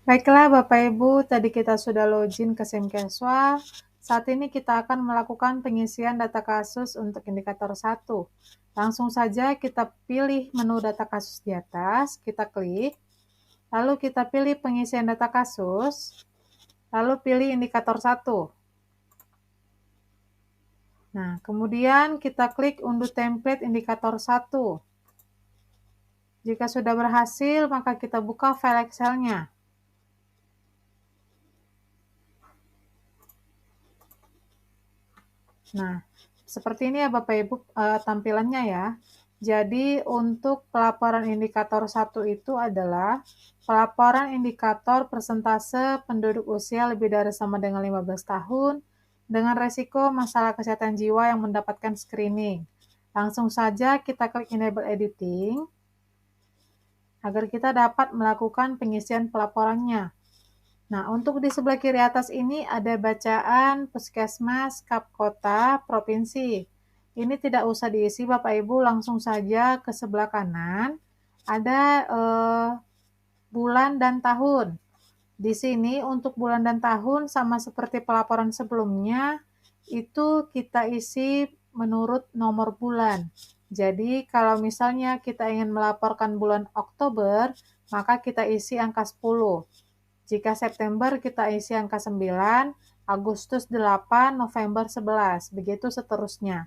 Baiklah Bapak Ibu, tadi kita sudah login ke Simkeswa. Saat ini kita akan melakukan pengisian data kasus untuk indikator 1. Langsung saja kita pilih menu data kasus di atas, kita klik, lalu kita pilih pengisian data kasus, lalu pilih indikator 1. Nah, kemudian kita klik unduh template indikator 1. Jika sudah berhasil, maka kita buka file Excel-nya. Nah, seperti ini ya Bapak Ibu tampilannya ya. Jadi untuk pelaporan indikator 1 itu adalah pelaporan indikator persentase penduduk usia lebih dari sama dengan 15 tahun dengan resiko masalah kesehatan jiwa yang mendapatkan screening. Langsung saja kita klik enable editing agar kita dapat melakukan pengisian pelaporannya. Nah, untuk di sebelah kiri atas ini ada bacaan puskesmas, kap kota, provinsi. Ini tidak usah diisi Bapak Ibu, langsung saja ke sebelah kanan. Ada bulan dan tahun. Di sini untuk bulan dan tahun sama seperti pelaporan sebelumnya, itu kita isi menurut nomor bulan. Jadi kalau misalnya kita ingin melaporkan bulan Oktober, maka kita isi angka 10. Jika September kita isi angka 9, Agustus 8, November 11, begitu seterusnya.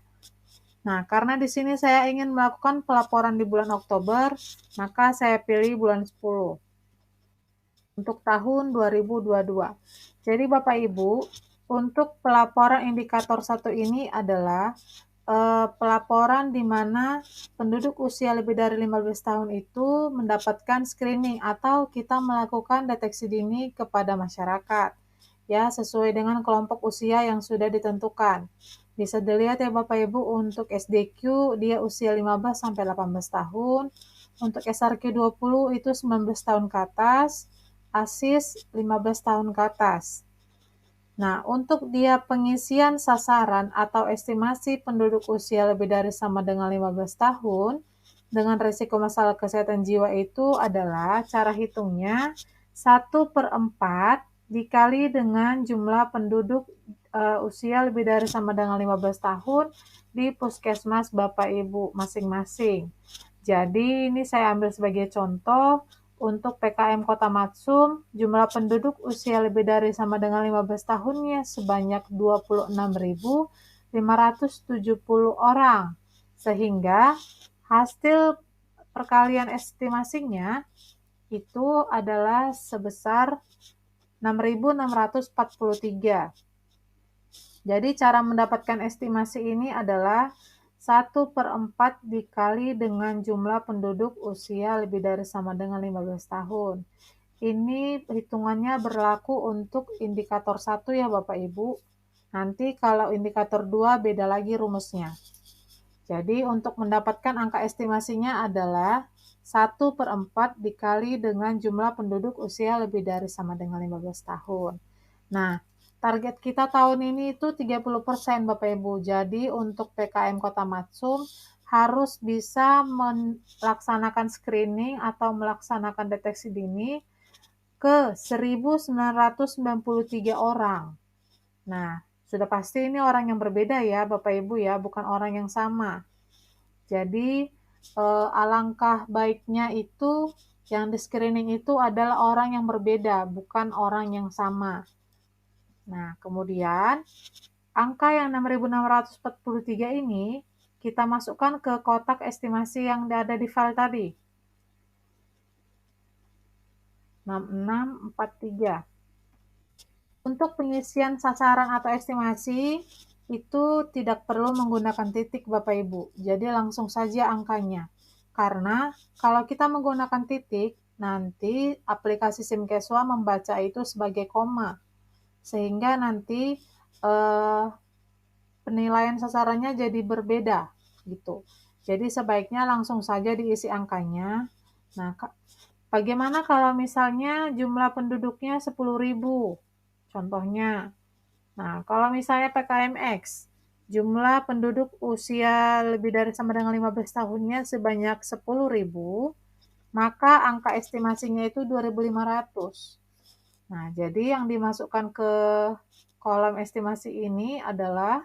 Nah, karena di sini saya ingin melakukan pelaporan di bulan Oktober, maka saya pilih bulan 10 untuk tahun 2022. Jadi Bapak Ibu, untuk pelaporan indikator 1 ini adalah pelaporan di mana penduduk usia lebih dari 15 tahun itu mendapatkan screening atau kita melakukan deteksi dini kepada masyarakat, ya sesuai dengan kelompok usia yang sudah ditentukan. Bisa dilihat ya Bapak Ibu, untuk SDQ dia usia 15 sampai 18 tahun, untuk SRQ 20 itu 19 tahun ke atas, ASIS 15 tahun ke atas. Nah, untuk dia pengisian sasaran atau estimasi penduduk usia lebih dari sama dengan 15 tahun dengan risiko masalah kesehatan jiwa itu adalah cara hitungnya 1/4 dikali dengan jumlah penduduk usia lebih dari sama dengan 15 tahun di puskesmas Bapak Ibu masing-masing. Jadi ini saya ambil sebagai contoh. Untuk PKM Kota Matsum, jumlah penduduk usia lebih dari sama dengan 15 tahunnya sebanyak 26.570 orang. Sehingga hasil perkalian estimasinya itu adalah sebesar 6.643. Jadi cara mendapatkan estimasi ini adalah 1/4 dikali dengan jumlah penduduk usia lebih dari sama dengan 15 tahun. Ini hitungannya berlaku untuk indikator 1 ya Bapak Ibu. Nanti kalau indikator 2 beda lagi rumusnya. Jadi untuk mendapatkan angka estimasinya adalah 1/4 dikali dengan jumlah penduduk usia lebih dari sama dengan 15 tahun. Nah, target kita tahun ini itu 30% Bapak Ibu. Jadi untuk PKM Kota Matsum harus bisa melaksanakan screening atau melaksanakan deteksi dini ke 1.993 orang. Nah, sudah pasti ini orang yang berbeda ya Bapak Ibu ya, bukan orang yang sama. Jadi alangkah baiknya itu yang di screening itu adalah orang yang berbeda, bukan orang yang sama. Nah, kemudian angka yang 6.643 ini kita masukkan ke kotak estimasi yang ada di file tadi. 6643. Untuk pengisian sasaran atau estimasi itu tidak perlu menggunakan titik Bapak Ibu. Jadi langsung saja angkanya. Karena kalau kita menggunakan titik, nanti aplikasi Simkeswa membaca itu sebagai koma. Sehingga nanti penilaian sasarannya jadi berbeda gitu. Jadi sebaiknya langsung saja diisi angkanya. Nah, bagaimana kalau misalnya jumlah penduduknya 10.000? Contohnya. Nah, kalau misalnya PKMX, jumlah penduduk usia lebih dari sama dengan 15 tahunnya sebanyak 10.000, maka angka estimasinya itu 2.500. Nah, jadi yang dimasukkan ke kolom estimasi ini adalah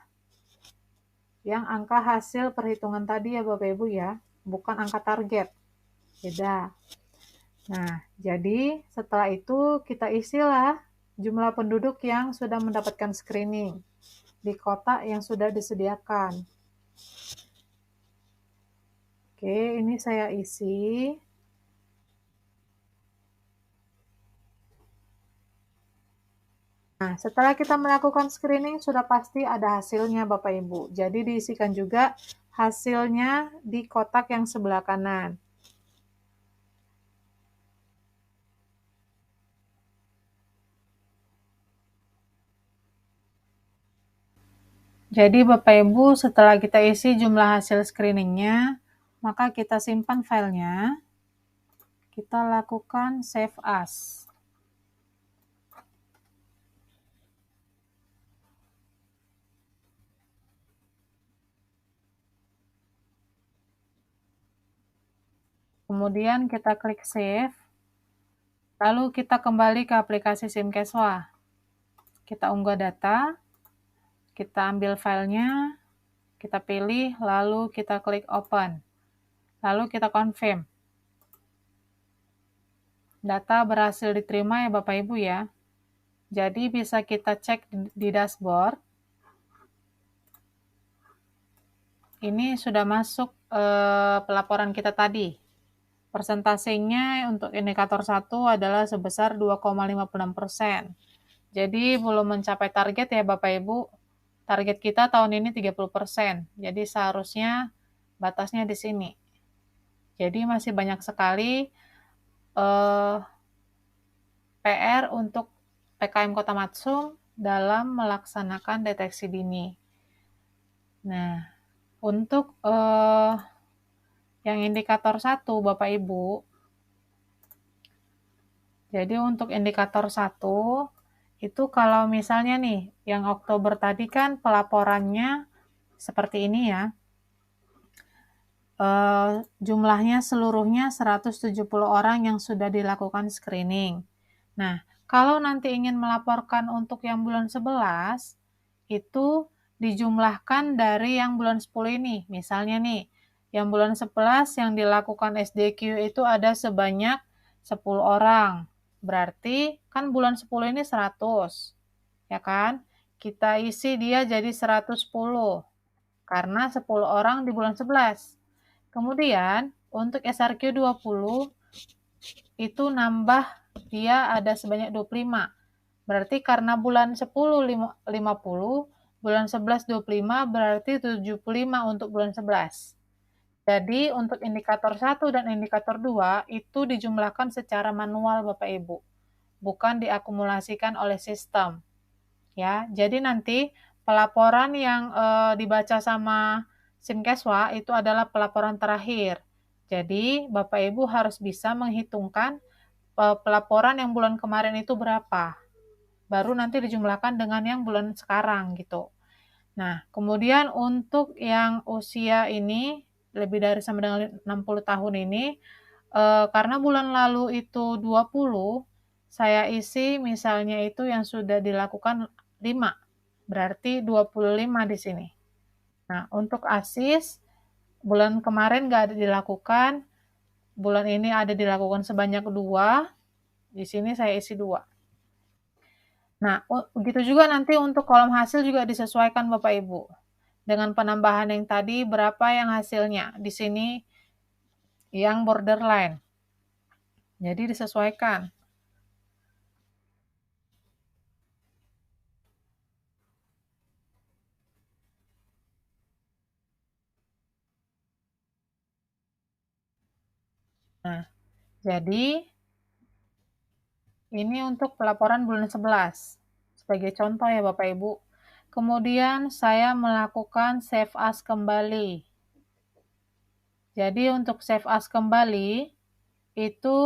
yang angka hasil perhitungan tadi ya Bapak Ibu ya, bukan angka target. Beda. Nah, jadi setelah itu kita isilah jumlah penduduk yang sudah mendapatkan screening di kotak yang sudah disediakan. Oke, ini saya isi. Nah, setelah kita melakukan screening, sudah pasti ada hasilnya Bapak Ibu. Jadi diisikan juga hasilnya di kotak yang sebelah kanan. Jadi Bapak Ibu, setelah kita isi jumlah hasil screeningnya, maka kita simpan filenya. Kita lakukan save as. Kemudian kita klik save. Lalu kita kembali ke aplikasi SimCaswa. Kita unggah data. Kita ambil filenya. Kita pilih, lalu kita klik open. Lalu kita confirm. Data berhasil diterima ya Bapak Ibu ya. Jadi bisa kita cek di dashboard. Ini sudah masuk pelaporan kita tadi. Persentasenya untuk indikator 1 adalah sebesar 2,56%. Jadi belum mencapai target ya Bapak Ibu. Target kita tahun ini 30%. Jadi seharusnya batasnya di sini. Jadi masih banyak sekali PR untuk PKM Kota Matsum dalam melaksanakan deteksi dini. Nah, untuk yang indikator 1 Bapak Ibu, jadi untuk indikator 1 itu kalau misalnya nih, yang Oktober tadi kan pelaporannya seperti ini ya. Jumlahnya seluruhnya 170 orang yang sudah dilakukan screening. Nah, kalau nanti ingin melaporkan untuk yang bulan 11, itu dijumlahkan dari yang bulan 10 ini. Misalnya nih, yang bulan 11 yang dilakukan SDQ itu ada sebanyak 10 orang. Berarti kan bulan 10 ini 100, ya kan? Kita isi dia jadi 110, karena 10 orang di bulan 11. Kemudian, untuk SRQ 20, itu nambah dia ada sebanyak 25. Berarti karena bulan 10 50, bulan 11 25, berarti 75 untuk bulan 11. Jadi untuk indikator 1 dan indikator 2 itu dijumlahkan secara manual Bapak Ibu, bukan diakumulasikan oleh sistem. Ya, jadi nanti pelaporan yang dibaca sama SimCaswa itu adalah pelaporan terakhir. Jadi Bapak Ibu harus bisa menghitungkan pelaporan yang bulan kemarin itu berapa. Baru nanti dijumlahkan dengan yang bulan sekarang gitu. Nah, kemudian untuk yang usia ini lebih dari sama dengan 60 tahun ini, karena bulan lalu itu 20, saya isi misalnya itu yang sudah dilakukan 5, berarti 25 di sini. Nah, untuk ASIS, bulan kemarin nggak ada dilakukan, bulan ini ada dilakukan sebanyak 2, di sini saya isi 2. Nah, begitu juga nanti untuk kolom hasil juga disesuaikan Bapak Ibu. Dengan penambahan yang tadi, berapa yang hasilnya. Di sini yang borderline. Jadi disesuaikan. Nah, jadi ini untuk pelaporan bulan 11. Sebagai contoh ya Bapak Ibu. Kemudian saya melakukan save as kembali. Jadi untuk save as kembali, itu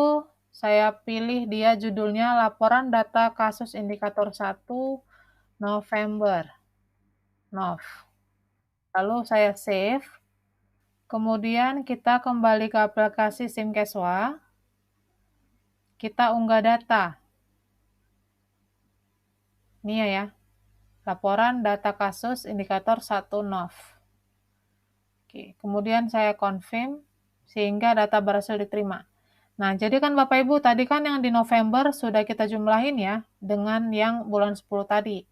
saya pilih dia judulnya laporan data kasus indikator 1 November. Lalu saya save. Kemudian kita kembali ke aplikasi SimCaswa. Kita unggah data. Ini ya, laporan data kasus indikator 1 NOV. Oke, kemudian saya confirm sehingga data berhasil diterima. Nah, jadi kan Bapak Ibu tadi kan yang di November sudah kita jumlahin ya dengan yang bulan 10 tadi.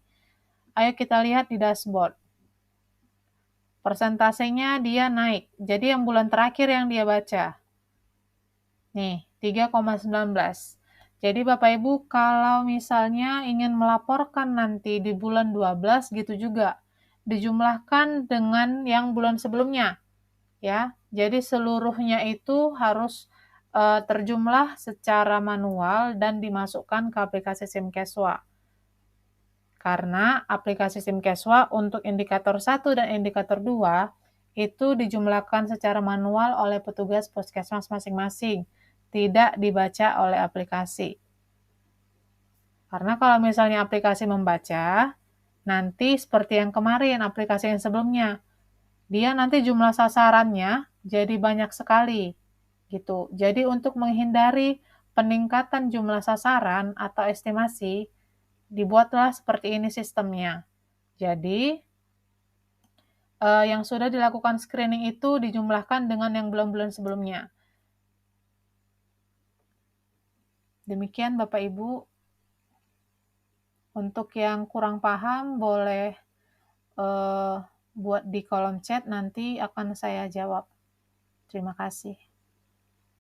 Ayo kita lihat di dashboard. Persentasenya dia naik. Jadi yang bulan terakhir yang dia baca. Nih, 3,19. Jadi Bapak Ibu kalau misalnya ingin melaporkan nanti di bulan 12 gitu juga. Dijumlahkan dengan yang bulan sebelumnya. Ya, jadi seluruhnya itu harus terjumlah secara manual dan dimasukkan ke aplikasi SimCashwa. Karena aplikasi SimCashwa untuk indikator 1 dan indikator 2 itu dijumlahkan secara manual oleh petugas puskesmas masing-masing, tidak dibaca oleh aplikasi. Karena kalau misalnya aplikasi membaca, nanti seperti yang kemarin aplikasi yang sebelumnya, dia nanti jumlah sasarannya jadi banyak sekali gitu. Jadi untuk menghindari peningkatan jumlah sasaran atau estimasi, dibuatlah seperti ini sistemnya. Jadi yang sudah dilakukan screening itu dijumlahkan dengan yang bulan-bulan sebelumnya. Demikian Bapak Ibu. Untuk yang kurang paham boleh buat di kolom chat, nanti akan saya jawab. Terima kasih.